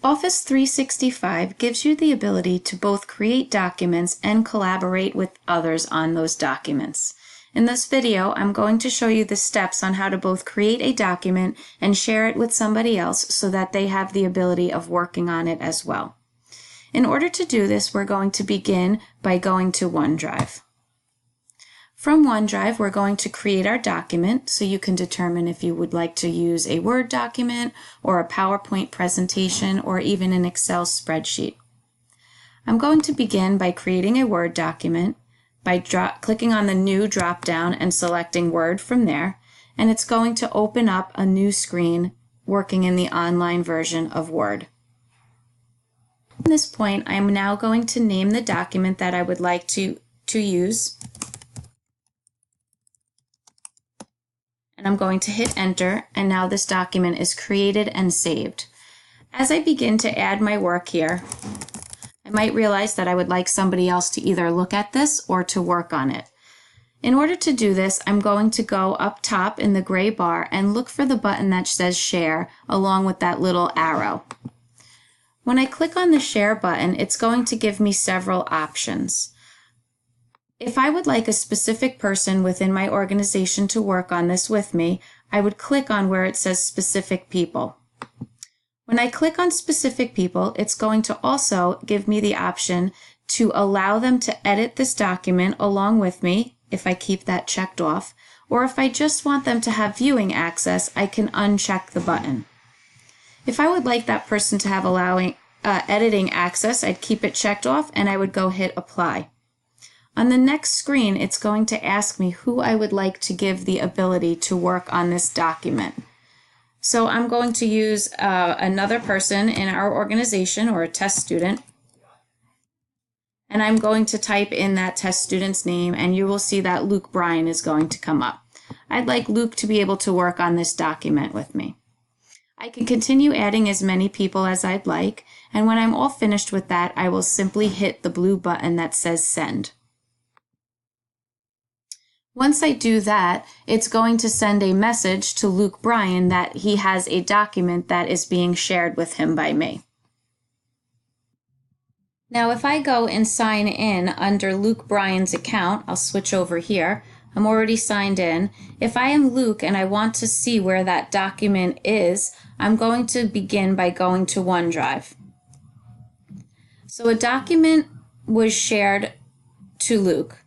Office 365 gives you the ability to both create documents and collaborate with others on those documents. In this video, I'm going to show you the steps on how to both create a document and share it with somebody else so that they have the ability of working on it as well. In order to do this, we're going to begin by going to OneDrive. From OneDrive, we're going to create our document so you can determine if you would like to use a Word document or a PowerPoint presentation or even an Excel spreadsheet. I'm going to begin by creating a Word document by clicking on the New drop-down and selecting Word from there, and it's going to open up a new screen working in the online version of Word. At this point, I'm now going to name the document that I would like to use. And I'm going to hit enter, and now this document is created and saved. As I begin to add my work here, I might realize that I would like somebody else to either look at this or to work on it. In order to do this, I'm going to go up top in the gray bar and look for the button that says share along with that little arrow. When I click on the share button, it's going to give me several options. If I would like a specific person within my organization to work on this with me, I would click on where it says specific people. When I click on specific people, it's going to also give me the option to allow them to edit this document along with me, if I keep that checked off, or if I just want them to have viewing access, I can uncheck the button. If I would like that person to have editing access, I'd keep it checked off and I would go hit apply. On the next screen, it's going to ask me who I would like to give the ability to work on this document. So I'm going to use another person in our organization or a test student. And I'm going to type in that test student's name, and you will see that Luke Bryan is going to come up. I'd like Luke to be able to work on this document with me. I can continue adding as many people as I'd like, and when I'm all finished with that, I will simply hit the blue button that says send. Once I do that, it's going to send a message to Luke Bryan that he has a document that is being shared with him by me. Now if I go and sign in under Luke Bryan's account, I'll switch over here. I'm already signed in. If I am Luke and I want to see where that document is, I'm going to begin by going to OneDrive. So a document was shared to Luke.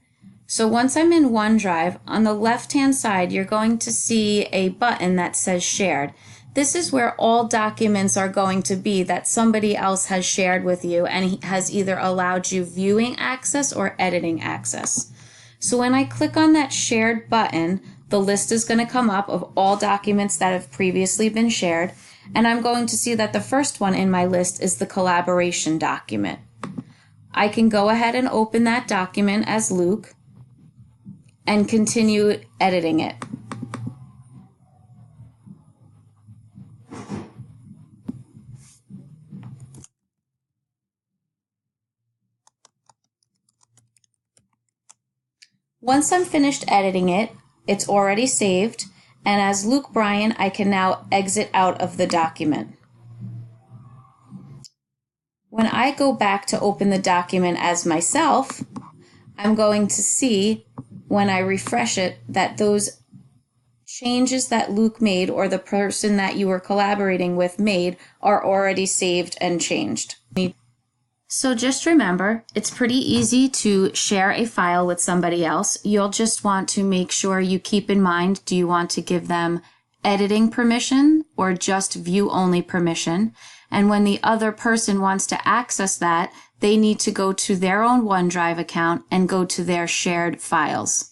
So once I'm in OneDrive, on the left-hand side, you're going to see a button that says shared. This is where all documents are going to be that somebody else has shared with you and has either allowed you viewing access or editing access. So when I click on that shared button, the list is going to come up of all documents that have previously been shared, and I'm going to see that the first one in my list is the collaboration document. I can go ahead and open that document as Luke and continue editing it. Once I'm finished editing it, it's already saved, and as Luke Bryan, I can now exit out of the document. When I go back to open the document as myself, I'm going to see when I refresh it that those changes that Luke made or the person that you were collaborating with made are already saved and changed. So just remember, it's pretty easy to share a file with somebody else. You'll just want to make sure you keep in mind, do you want to give them editing permission or just view only permission? And when the other person wants to access that, they need to go to their own OneDrive account and go to their shared files.